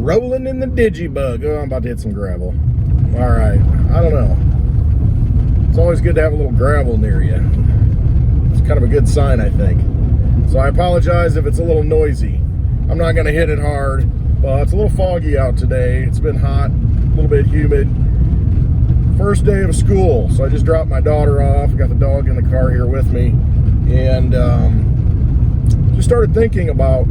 Rolling in the digibug. Oh, I'm about to hit some gravel. All right. I don't know. It's always good to have a little gravel near you. It's kind of a good sign, I think. So I apologize if it's a little noisy. I'm not going to hit it hard. It's a little foggy out today. It's been hot, a little bit humid. First day of school, so I just dropped my daughter off. I got the dog in the car here with me, and just started thinking about,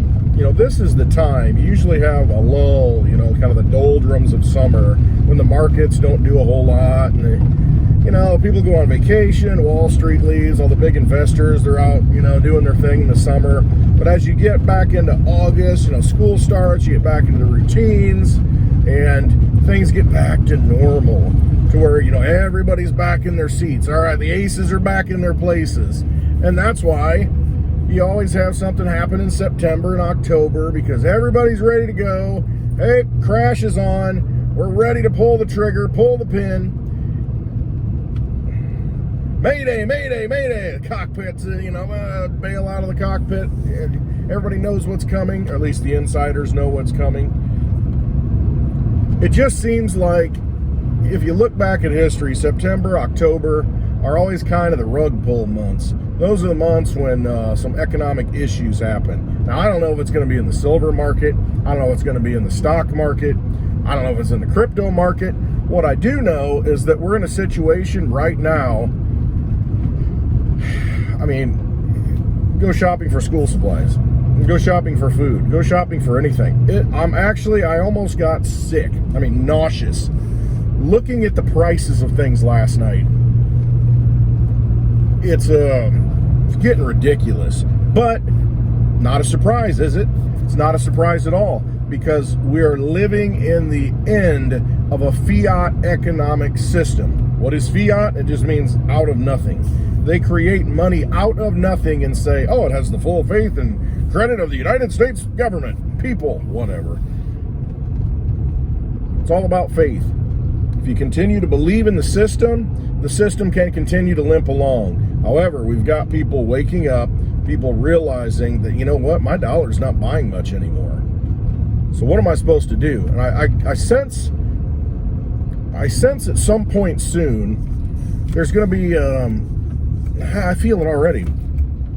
this is the time. You usually have a lull, kind of the doldrums of summer when the markets don't do a whole lot, and people go on vacation, Wall Street leaves, all the big investors, they're out, doing their thing in the summer. But as you get back into August, school starts, you get back into the routines, and things get back to normal, to where, everybody's back in their seats. All right, the aces are back in their places. And that's why you always have something happen in September and October, because everybody's ready to go. Hey, crash is on. We're ready to pull the trigger, pull the pin. Mayday, mayday, mayday. The cockpit's, bail out of the cockpit. Everybody knows what's coming, or at least the insiders know what's coming. It just seems like, if you look back at history, September, October are always kind of the rug pull months. Those are the months when some economic issues happen. Now, I don't know if it's going to be in the silver market. I don't know if it's going to be in the stock market. I don't know if it's in the crypto market. What I do know is that we're in a situation right now. I mean, go shopping for school supplies. Go shopping for food. Go shopping for anything. I almost got sick. I mean, nauseous. Looking at the prices of things last night. It's getting ridiculous. But not a surprise, is it? It's not a surprise at all, because we're living in the end of a fiat economic system. What is fiat? It just means out of nothing. They create money out of nothing and say, oh, it has the full faith and credit of the United States government, people, whatever. It's all about faith. If you continue to believe in the system can continue to limp along. However, we've got people waking up, people realizing that, my dollar's not buying much anymore. So what am I supposed to do? And I sense at some point soon, there's going to be, I feel it already,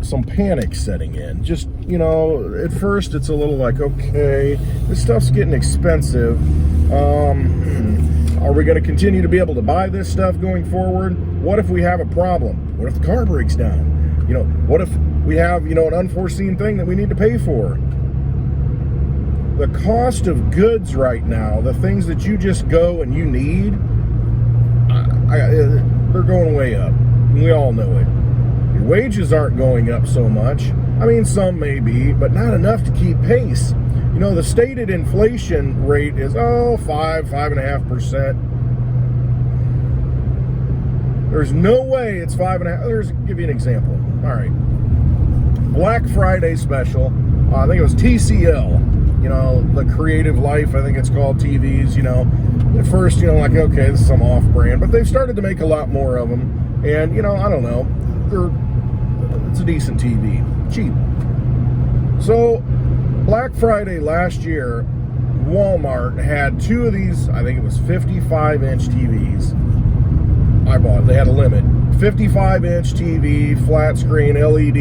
some panic setting in. Just, at first it's a little like, okay, this stuff's getting expensive. Are we going to continue to be able to buy this stuff going forward? What if we have a problem? What if the car breaks down? What if we have, an unforeseen thing that we need to pay for? The cost of goods right now, the things that you just go and you need, they're going way up. We all know it. Your wages aren't going up so much. I mean, some may be, but not enough to keep pace. The stated inflation rate is, 5.5%. There's no way it's 5.5%. Give you an example. All right. Black Friday special. I think it was TCL. The Creative Life, I think it's called, TVs. At first, okay, this is some off-brand, but they've started to make a lot more of them. And, I don't know. It's a decent TV. Cheap. So, Black Friday last year, Walmart had two of these, I think it was 55-inch TVs. I bought, they had a limit. 55-inch TV, flat screen, LED,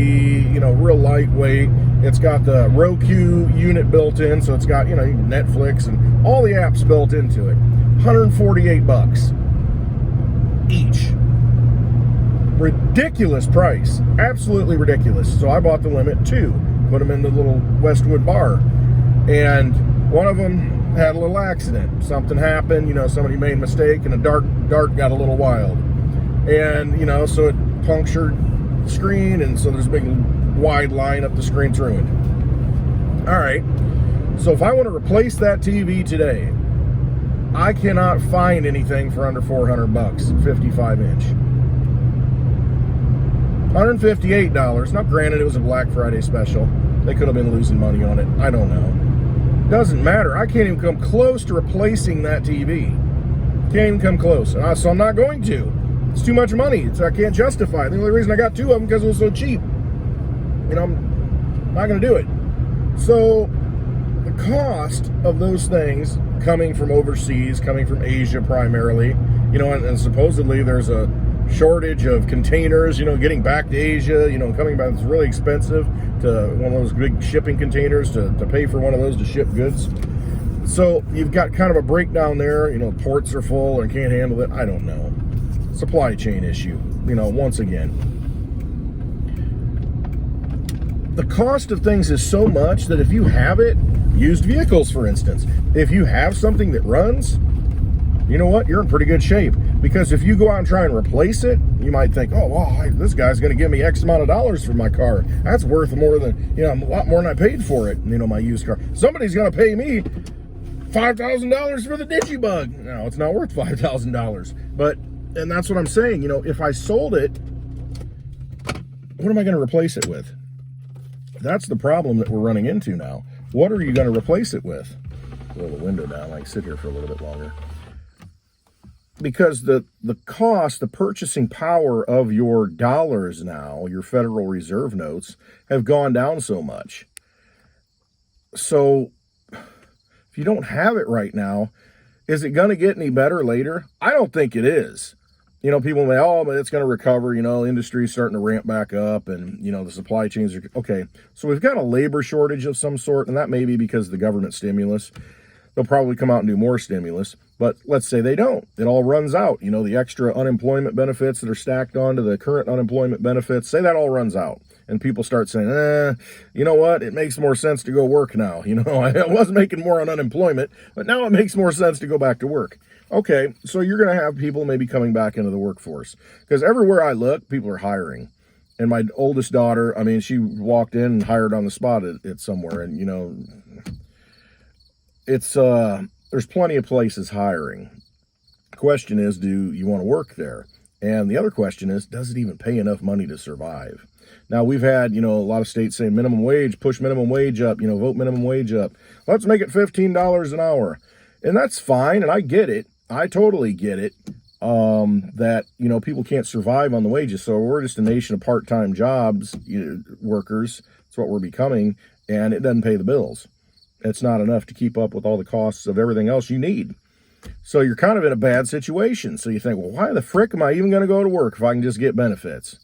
real lightweight. It's got the Roku unit built in, so it's got, Netflix and all the apps built into it. $148 each. Ridiculous price. Absolutely ridiculous. So I bought the limit too. Put them in the little Westwood bar. And one of them had a little accident. Something happened, somebody made a mistake and the dart got a little wild. And, so it punctured the screen, and so there's a big wide line up the screen. It's ruined. All right. So if I want to replace that TV today, I cannot find anything for under $400, 55-inch. $158. Now, granted, it was a Black Friday special. They could have been losing money on it. I don't know. Doesn't matter. I can't even come close to replacing that TV. Can't even come close. So I'm not going to. It's too much money. I can't justify it. The only reason I got two of them because it was so cheap. I'm not going to do it. So the cost of those things coming from overseas, coming from Asia primarily, and supposedly there's a shortage of containers, getting back to Asia, coming back, it's really expensive to one of those big shipping containers to pay for one of those to ship goods. So you've got kind of a breakdown there, ports are full and can't handle it. I don't know. Supply chain issue, once again. The cost of things is so much that if you have it, used vehicles, for instance, if you have something that runs, you know what? You're in pretty good shape. Because if you go out and try and replace it, you might think, oh, well, this guy's going to give me X amount of dollars for my car. That's worth more than, a lot more than I paid for it, my used car. Somebody's going to pay me $5,000 for the Digibug. No, it's not worth $5,000. But, and that's what I'm saying, if I sold it, what am I going to replace it with? That's the problem that we're running into now. What are you going to replace it with? Roll the window down, I can sit here for a little bit longer. Because the cost, the purchasing power of your dollars now, your Federal Reserve notes, have gone down so much. So if you don't have it right now, is it going to get any better later? I don't think it is. People may, but it's going to recover, industry's starting to ramp back up and, the supply chains are, okay. So we've got a labor shortage of some sort, and that may be because of the government stimulus. They'll probably come out and do more stimulus, but let's say they don't. It all runs out. The extra unemployment benefits that are stacked onto the current unemployment benefits, say that all runs out. And people start saying, you know what? It makes more sense to go work now. I was making more on unemployment, but now it makes more sense to go back to work. Okay, so you're going to have people maybe coming back into the workforce. Because everywhere I look, people are hiring. And my oldest daughter, she walked in and hired on the spot at somewhere. And, it's there's plenty of places hiring. The question is, do you want to work there? And the other question is, does it even pay enough money to survive? Now, we've had, a lot of states say minimum wage, push minimum wage up, vote minimum wage up. Let's make it $15 an hour. And that's fine, and I get it. I totally get it, that, people can't survive on the wages. So we're just a nation of part-time jobs, workers. That's what we're becoming, and it doesn't pay the bills. It's not enough to keep up with all the costs of everything else you need. So you're kind of in a bad situation. So you think, well, why the frick am I even going to go to work if I can just get benefits?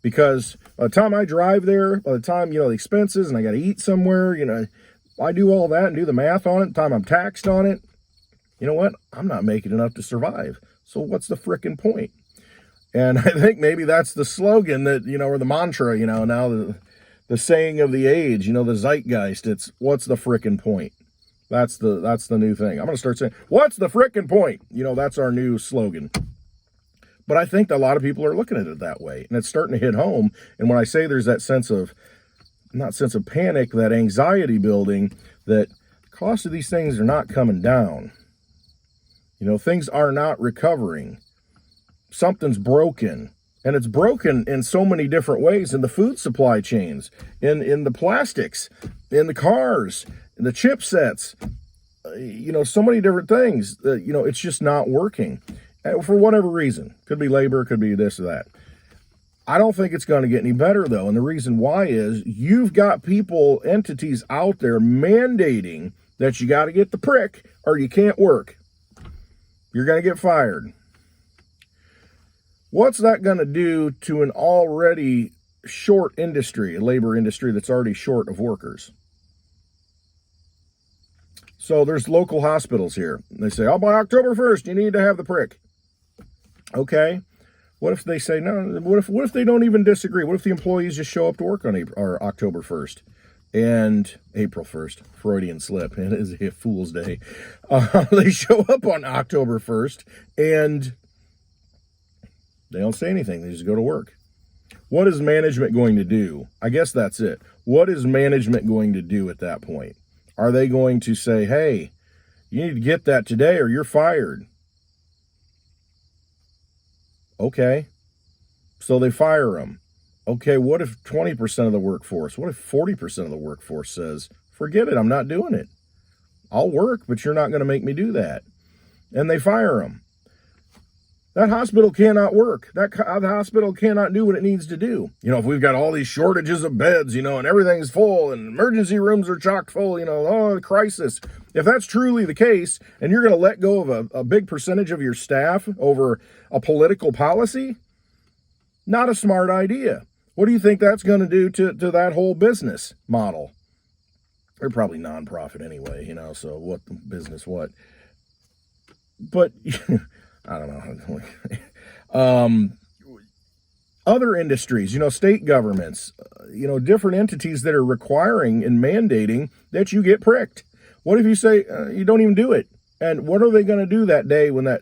Because by the time I drive there, by the time, the expenses and I got to eat somewhere, I do all that and do the math on it, the time I'm taxed on it, you know what? I'm not making enough to survive. So what's the frickin' point? And I think maybe that's the slogan that, or the mantra, now the saying of the age, the zeitgeist, it's what's the frickin' point? That's the new thing. I'm going to start saying, what's the frickin' point? That's our new slogan. But I think that a lot of people are looking at it that way, and it's starting to hit home. And when I say there's that sense of, not sense of panic, that anxiety building, that the cost of these things are not coming down. Things are not recovering. Something's broken. And it's broken in so many different ways in the food supply chains, in the plastics, in the cars, in the chipsets, so many different things that, it's just not working for whatever reason. Could be labor, could be this or that. I don't think it's going to get any better, though. And the reason why is you've got people, entities out there mandating that you got to get the prick or you can't work. You're going to get fired. What's that going to do to an already short industry, a labor industry that's already short of workers? So there's local hospitals here. They say, by October 1st, you need to have the prick. Okay. What if they say no? What if they don't even disagree? What if the employees just show up to work on October 1st and April 1st? Freudian slip. It is a fool's day. They show up on October 1st and they don't say anything. They just go to work. What is management going to do? I guess that's it. What is management going to do at that point? Are they going to say, hey, you need to get that today or you're fired? Okay. So they fire them. Okay, what if 20% of the workforce, what if 40% of the workforce says, forget it, I'm not doing it. I'll work, but you're not going to make me do that. And they fire them. That hospital cannot work. The hospital cannot do what it needs to do. If we've got all these shortages of beds, and everything's full and emergency rooms are chock full, the crisis. If that's truly the case, and you're going to let go of a big percentage of your staff over a political policy, not a smart idea. What do you think that's going to do to that whole business model? They're probably nonprofit anyway, so what business, what? But I don't know. Other industries, state governments, different entities that are requiring and mandating that you get pricked. What if you say you don't even do it? And what are they going to do that day when that?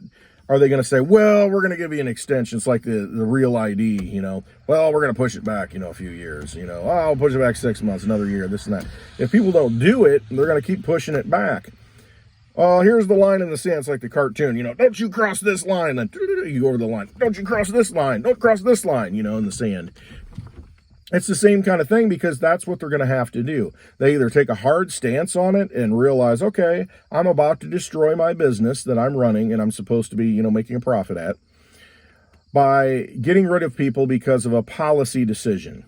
Are they going to say, well, we're going to give you an extension? It's like the real ID, well, we're going to push it back, a few years, I'll push it back 6 months, another year, this and that. If people don't do it, they're going to keep pushing it back. Here's the line in the sand. It's like the cartoon, don't you cross this line. Then you go over the line. Don't you cross this line. Don't cross this line, in the sand. It's the same kind of thing because that's what they're going to have to do. They either take a hard stance on it and realize, okay, I'm about to destroy my business that I'm running and I'm supposed to be, making a profit at by getting rid of people because of a policy decision.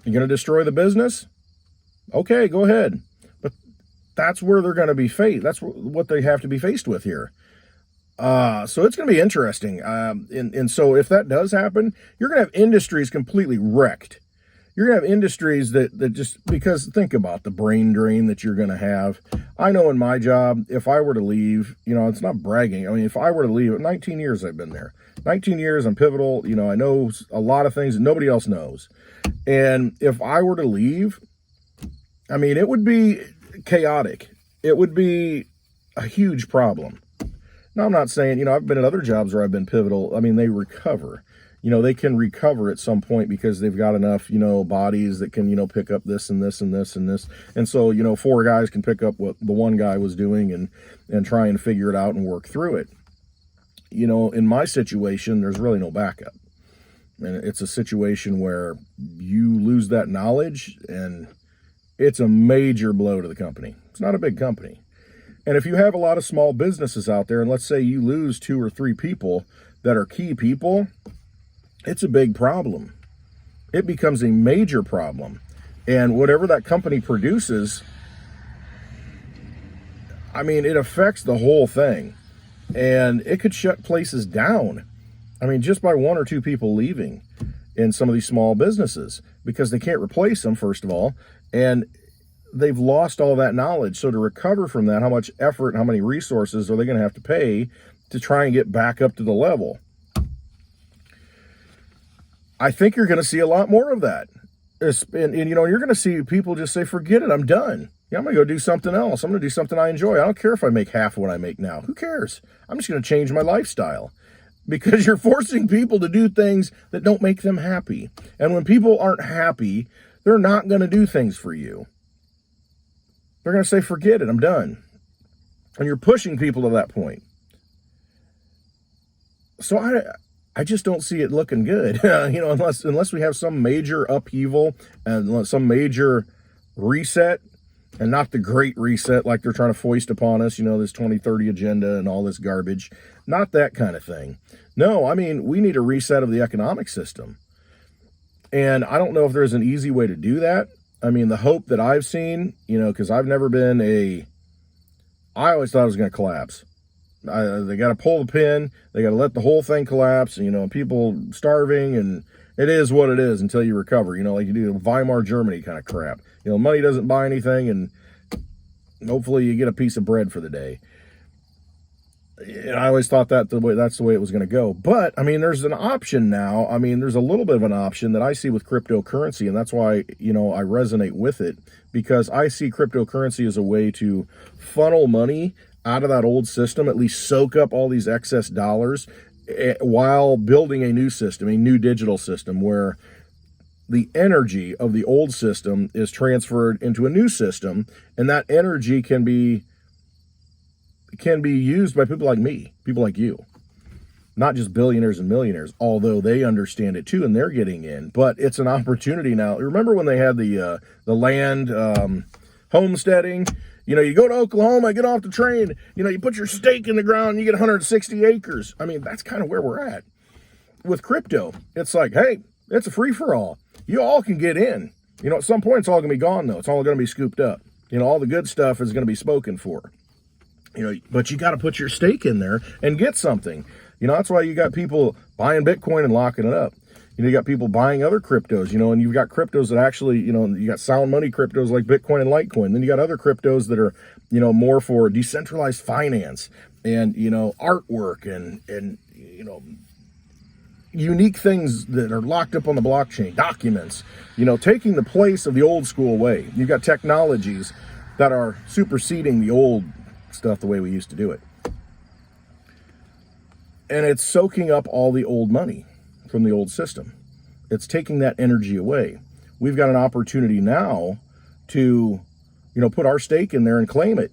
You're going to destroy the business? Okay, go ahead. But that's where they're going to be faced. That's what they have to be faced with here. So it's going to be interesting. And so if that does happen, you're going to have industries completely wrecked. You're going to have industries that just, because think about the brain drain that you're going to have. I know in my job, if I were to leave, it's not bragging. I mean, if I were to leave, 19 years I've been there. 19 years, I'm pivotal. I know a lot of things that nobody else knows. And if I were to leave, I mean, it would be chaotic. It would be a huge problem. Now, I'm not saying, I've been at other jobs where I've been pivotal. I mean, they recover. They can recover at some point because they've got enough, bodies that can, pick up this and this and this and this. And so, 4 guys can pick up what the one guy was doing and try and figure it out and work through it. In my situation, there's really no backup. And it's a situation where you lose that knowledge and it's a major blow to the company. It's not a big company. And if you have a lot of small businesses out there, and let's say you lose 2 or 3 people that are key people, it's a big problem. It becomes a major problem. And whatever that company produces, I mean, it affects the whole thing. And it could shut places down. I mean, just by 1 or 2 people leaving in some of these small businesses because they can't replace them, first of all. And they've lost all that knowledge. So to recover from that, how much effort and how many resources are they going to have to pay to try and get back up to the level? I think you're going to see a lot more of that. And you're going to see people just say, forget it, I'm done. I'm going to go do something else. I'm going to do something I enjoy. I don't care if I make half what I make now. Who cares? I'm just going to change my lifestyle. Because you're forcing people to do things that don't make them happy. And when people aren't happy, they're not going to do things for you. They're going to say, forget it, I'm done. And you're pushing people to that point. So I just don't see it looking good, unless we have some major upheaval and some major reset, and not the great reset like they're trying to foist upon us, this 2030 agenda and all this garbage. Not that kind of thing. No, I mean, we need a reset of the economic system. And I don't know if there's an easy way to do that. I mean, the hope that I've seen, because I've never been I always thought it was going to collapse. They got to pull the pin. They got to let the whole thing collapse. People starving, and it is what it is until you recover. Like you do Weimar Germany kind of crap. Money doesn't buy anything, and hopefully you get a piece of bread for the day. And I always thought that's the way it was going to go. But, I mean, there's an option now. I mean, there's a little bit of an option that I see with cryptocurrency, and that's why, I resonate with it, because I see cryptocurrency as a way to funnel money out of that old system, at least soak up all these excess dollars while building a new system, a new digital system where the energy of the old system is transferred into a new system, and that energy can be used by people like me, people like you, not just billionaires and millionaires, although they understand it too and they're getting in. But it's an opportunity now. Remember when they had the land homesteading. You know, you go to Oklahoma, get off the train, you know, you put your stake in the ground, and you get 160 acres. I mean, that's kind of where we're at. With crypto, it's like, hey, it's a free-for-all. You all can get in. You know, at some point, it's all going to be gone, though. It's all going to be scooped up. You know, all the good stuff is going to be spoken for. You know, but you got to put your stake in there and get something. You know, that's why you got people buying Bitcoin and locking it up. You know, you got people buying other cryptos, you know, and you've got cryptos that actually, you know, you got sound money cryptos like Bitcoin and Litecoin. Then you got other cryptos that are, you know, more for decentralized finance and, you know, artwork and you know, unique things that are locked up on the blockchain, documents, you know, taking the place of the old school way. You've got technologies that are superseding the old stuff the way we used to do it. And it's soaking up all the old money from the old system. It's taking that energy away. We've got an opportunity now to, you know, put our stake in there and claim it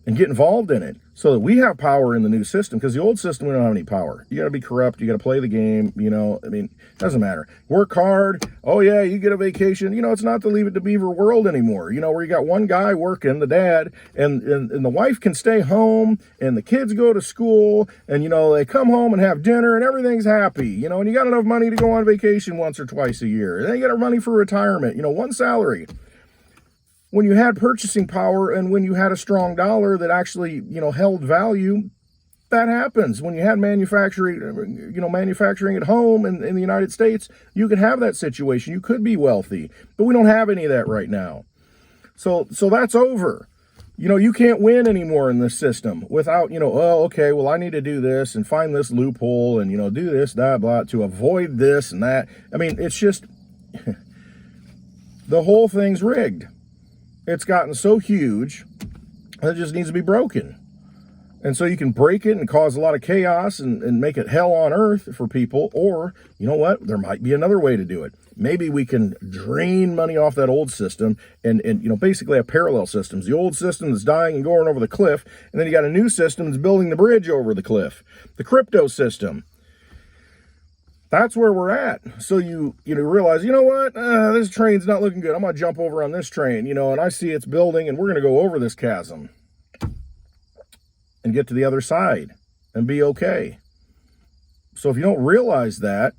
and get involved in it so that we have power in the new system, because the old system, we don't have any power. You got to be corrupt. You got to play the game. You know, I mean, it doesn't matter. Work hard. Oh, yeah, you get a vacation. You know, it's not the Leave It to Beaver world anymore, you know, where you got one guy working, the dad, and the wife can stay home, and the kids go to school, and, you know, they come home and have dinner, and everything's happy, you know, and you got enough money to go on vacation once or twice a year. And then you got money for retirement, you know, one salary. When you had purchasing power and when you had a strong dollar that actually, you know, held value, that happens. When you had manufacturing, you know, manufacturing at home in the United States, you could have that situation. You could be wealthy, but we don't have any of that right now. So that's over. You know, you can't win anymore in this system without, you know, oh, okay, well, I need to do this and find this loophole and, you know, do this, that, blah, to avoid this and that. I mean, it's just, the whole thing's rigged. It's gotten so huge that it just needs to be broken. And so you can break it and cause a lot of chaos and make it hell on earth for people. Or, you know what, there might be another way to do it. Maybe we can drain money off that old system and you know, basically have parallel systems. The old system that's dying and going over the cliff, and then you got a new system that's building the bridge over the cliff. The crypto system. That's where we're at. So you realize, you know what, this train's not looking good. I'm going to jump over on this train, you know, and I see it's building, and we're going to go over this chasm and get to the other side and be okay. So if you don't realize that,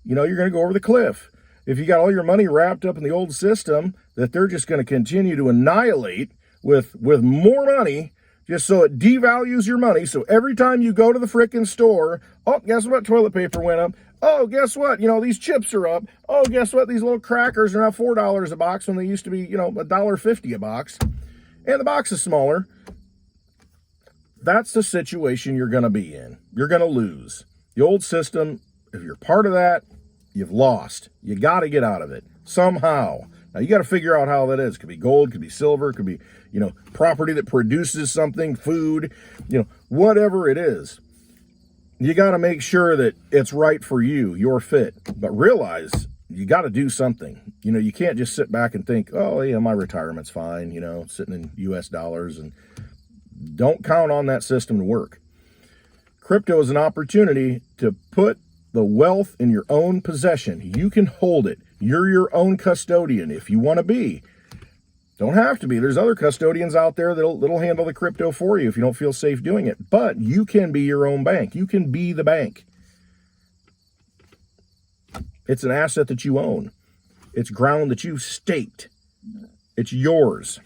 you know, you're going to go over the cliff. If you got all your money wrapped up in the old system that they're just going to continue to annihilate with more money, just so it devalues your money. So every time you go to the frickin' store, oh, guess what? Toilet paper went up. Oh, guess what? You know, these chips are up. Oh, guess what? These little crackers are now $4 a box when they used to be, you know, $1.50 a box. And the box is smaller. That's the situation you're going to be in. You're going to lose. The old system, if you're part of that, you've lost. You got to get out of it somehow. Now, you got to figure out how that is. It could be gold, it could be silver, it could be, you know, property that produces something, food, you know, whatever it is. You got to make sure that it's right for you, your fit. But realize you got to do something. You know, you can't just sit back and think, oh, yeah, my retirement's fine, you know, sitting in US dollars. And don't count on that system to work. Crypto is an opportunity to put the wealth in your own possession. You can hold it. You're your own custodian if you want to be. Don't have to be. There's other custodians out there that'll handle the crypto for you if you don't feel safe doing it. But you can be your own bank. You can be the bank. It's an asset that you own. It's ground that you've staked. It's yours.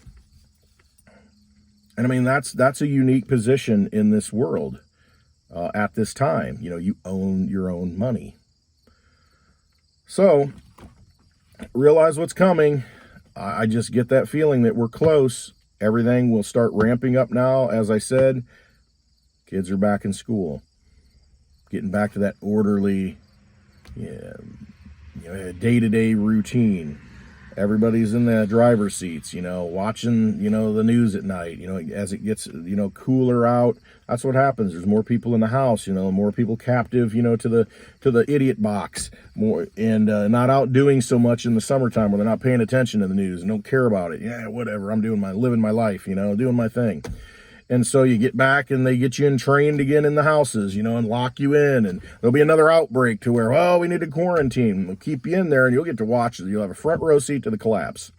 And I mean, that's a unique position in this world at this time. You know, you own your own money. So realize what's coming. I just get that feeling that we're close. Everything will start ramping up now. As I said, kids are back in school, getting back to that orderly, day-to-day routine. Everybody's in the driver's seats, you know, watching, you know, the news at night, you know, as it gets, you know, cooler out. That's what happens. There's more people in the house, you know, more people captive, you know, to the idiot box, more, and not out doing so much in the summertime where they're not paying attention to the news and don't care about it. Yeah, whatever. I'm living my life, you know, doing my thing. And so you get back and they get you trained again in the houses, you know, and lock you in, and there'll be another outbreak to where, oh, we need to quarantine. We'll keep you in there and you'll get to watch it. You'll have a front row seat to the collapse.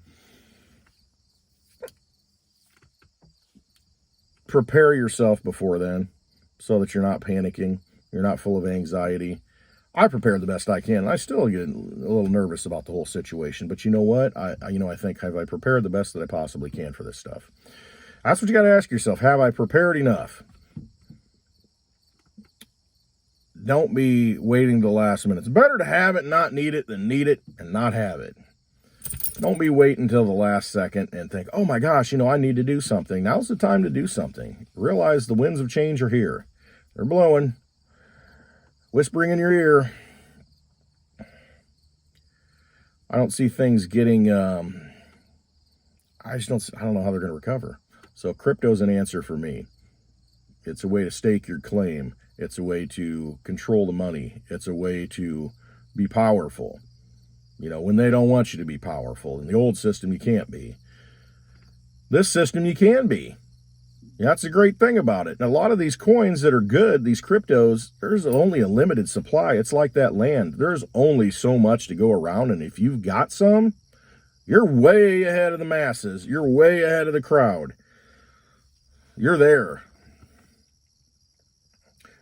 prepare yourself before then so that you're not panicking, you're not full of anxiety. I prepared the best I can, and I still get a little nervous about the whole situation. But you know what? I think, have I prepared the best that I possibly can for this stuff? That's what you got to ask yourself. Have I prepared enough? Don't be waiting to the last minute. It's better to have it, not need it, than need it and not have it. Don't be waiting until the last second and think, oh my gosh, I need to do something. Now's the time to do something. Realize the winds of change are here. They're blowing, whispering in your ear. I don't see things getting, I don't know how they're going to recover. So crypto's an answer for me. It's a way to stake your claim. It's a way to control the money. It's a way to be powerful. When they don't want you to be powerful. In the old system, you can't be. This system, you can be. That's the great thing about it. And a lot of these coins that are good, these cryptos, there's only a limited supply. It's like that land. There's only so much to go around. And if you've got some, you're way ahead of the masses. You're way ahead of the crowd. You're there.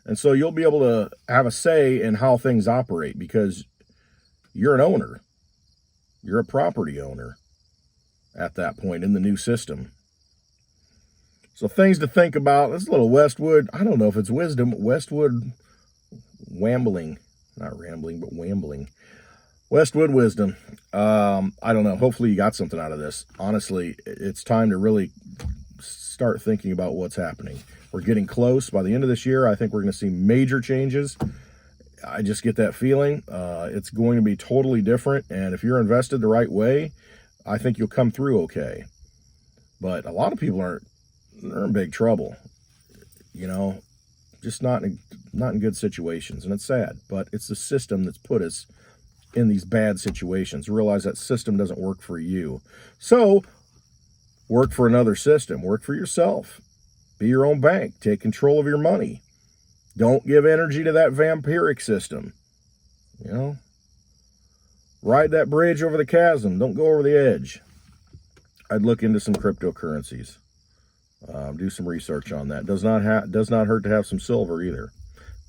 And so you'll be able to have a say in how things operate because you're an owner. You're a property owner at that point in the new system. So things to think about. This little Westwood, I don't know if it's wisdom, Westwood wambling. Not rambling, but wambling. Westwood wisdom. I don't know. Hopefully you got something out of this. Honestly, it's time to really start thinking about what's happening. We're getting close. By the end of this year, I think we're going to see major changes. I just get that feeling. It's going to be totally different. And if you're invested the right way, I think you'll come through okay. But a lot of people they're in big trouble. Just not in good situations. And it's sad. But it's the system that's put us in these bad situations. Realize that system doesn't work for you. So work for another system. Work for yourself. Be your own bank. Take control of your money. Don't give energy to that vampiric system. Ride that bridge over the chasm. Don't go over the edge. I'd look into some cryptocurrencies. Do some research on that. Does not hurt to have some silver either.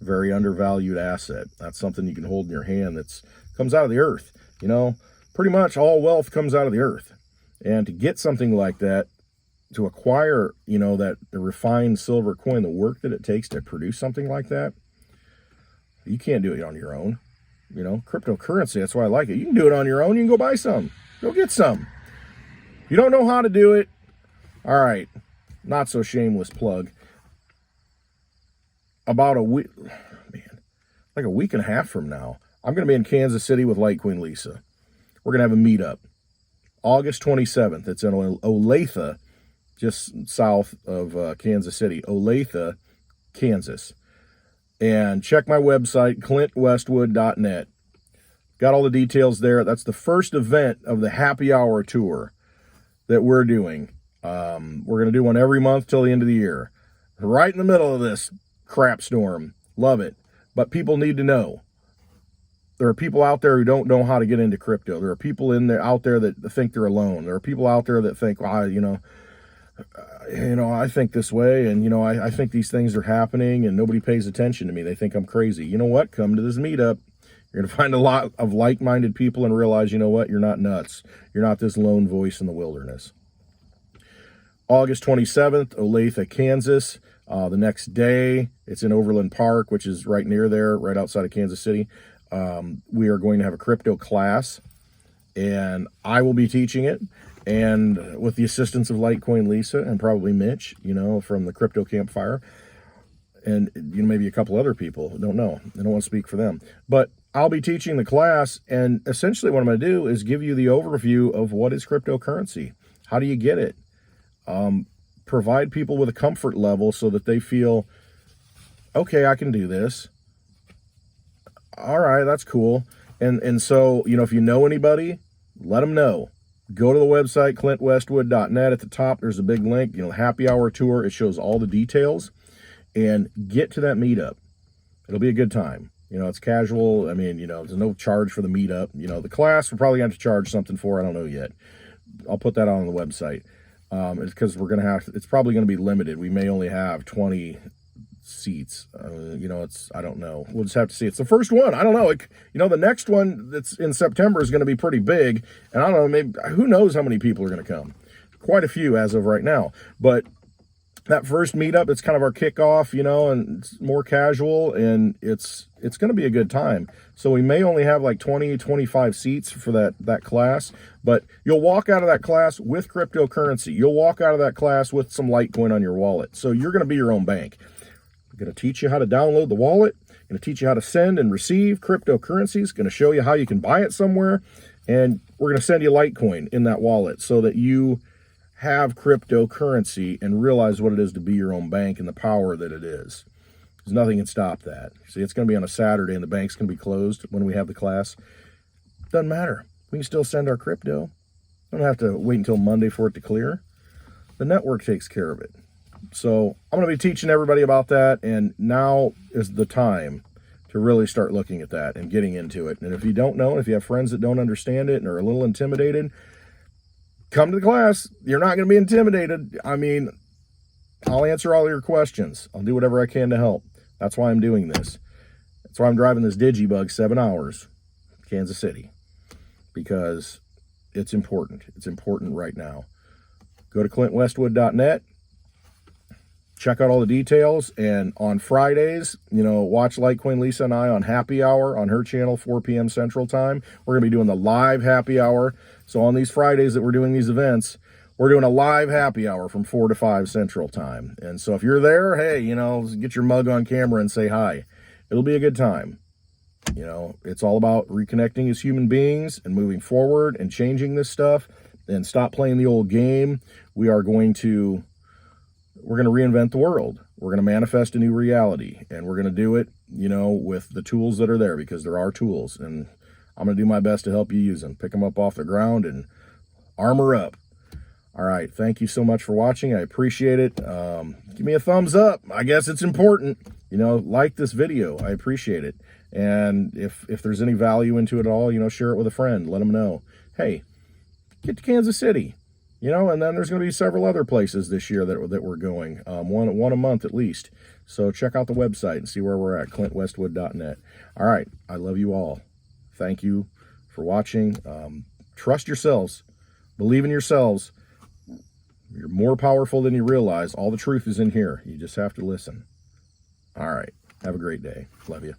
Very undervalued asset. That's something you can hold in your hand comes out of the earth. Pretty much all wealth comes out of the earth. And to get something like that, to acquire, the refined silver coin, the work that it takes to produce something like that, you can't do it on your own. Cryptocurrency, that's why I like it. You can do it on your own. You can go buy some. Go get some. You don't know how to do it. All right. Not so shameless plug. About a week, like a week and a half from now, I'm going to be in Kansas City with Light Queen Lisa. We're going to have a meetup. August 27th. It's in Olathe, just south of Kansas City, Olathe, Kansas. And check my website, clintwestwood.net. Got all the details there. That's the first event of the happy hour tour that we're doing. We're going to do one every month till the end of the year. Right in the middle of this crap storm. Love it. But people need to know. There are people out there who don't know how to get into crypto. There are people out there that think they're alone. There are people out there that think, well, I think this way, and, I think these things are happening, and nobody pays attention to me. They think I'm crazy. You know what? Come to this meetup. You're going to find a lot of like-minded people and realize, you know what? You're not nuts. You're not this lone voice in the wilderness. August 27th, Olathe, Kansas. The next day, it's in Overland Park, which is right near there, right outside of Kansas City. We are going to have a crypto class, and I will be teaching it, and with the assistance of Litecoin Lisa and probably Mitch, from the Crypto Campfire, and maybe a couple other people. I don't know. I don't want to speak for them. But I'll be teaching the class, and essentially what I'm going to do is give you the overview of what is cryptocurrency. How do you get it? Provide people with a comfort level so that they feel, okay, I can do this. All right, that's cool. And so, if you know anybody, let them know. Go to the website, clintwestwood.net. At the top, there's a big link, happy hour tour. It shows all the details. And get to that meetup. It'll be a good time. It's casual. There's no charge for the meetup. The class, we're probably going to have to charge something for. I don't know yet. I'll put that on the website. It's because we're going to have, it's probably going to be limited. We may only have 20 seats. You know, I don't know. We'll just have to see. It's the first one. I don't know. You know, the next one that's in September is going to be pretty big. And I don't know, maybe, who knows how many people are going to come. Quite a few as of right now. But that first meetup, it's kind of our kickoff, you know, and it's more casual, and it's going to be a good time. So we may only have like 20, 25 seats for that class, but you'll walk out of that class with cryptocurrency. You'll walk out of that class with some Litecoin on your wallet. So you're going to be your own bank. I'm going to teach you how to download the wallet. I'm going to teach you how to send and receive cryptocurrencies. Going to show you how you can buy it somewhere, and we're going to send you Litecoin in that wallet so that you have cryptocurrency and realize what it is to be your own bank and the power that it is. There's nothing can stop that. See, it's going to be on a Saturday and the bank's going to be closed when we have the class. Doesn't matter. We can still send our crypto. Don't have to wait until Monday for it to clear. The network takes care of it. So I'm going to be teaching everybody about that, and now is the time to really start looking at that and getting into it. And if you don't know, if you have friends that don't understand it and are a little intimidated, come to the class. You're not going to be intimidated. I mean, I'll answer all your questions. I'll do whatever I can to help. That's why I'm doing this. That's why I'm driving this Digibug 7 hours, Kansas City, because it's important. It's important right now. Go to clintwestwood.net. Check out all the details. And on Fridays, you know, watch Litecoin Lisa and I on Happy Hour on her channel, 4 p.m. Central Time. We're going to be doing the live Happy Hour. So on these Fridays that we're doing these events, we're doing a live Happy Hour from 4 to 5 Central Time. And so if you're there, hey, you know, get your mug on camera and say hi. It'll be a good time. You know, it's all about reconnecting as human beings and moving forward and changing this stuff and stop playing the old game. We're going to reinvent the world. We're going to manifest a new reality, and we're going to do it, you know, with the tools that are there, because there are tools, and I'm going to do my best to help you use them. Pick them up off the ground and armor up. All right. Thank you so much for watching. I appreciate it. Give me a thumbs up. I guess it's important. You know, like this video. I appreciate it. And if there's any value into it at all, you know, share it with a friend. Let them know. Hey, get to Kansas City. You know, and then there's going to be several other places this year that we're going, one a month at least. So check out the website and see where we're at, clintwestwood.net. All right. I love you all. Thank you for watching. Trust yourselves. Believe in yourselves. You're more powerful than you realize. All the truth is in here. You just have to listen. All right. Have a great day. Love you.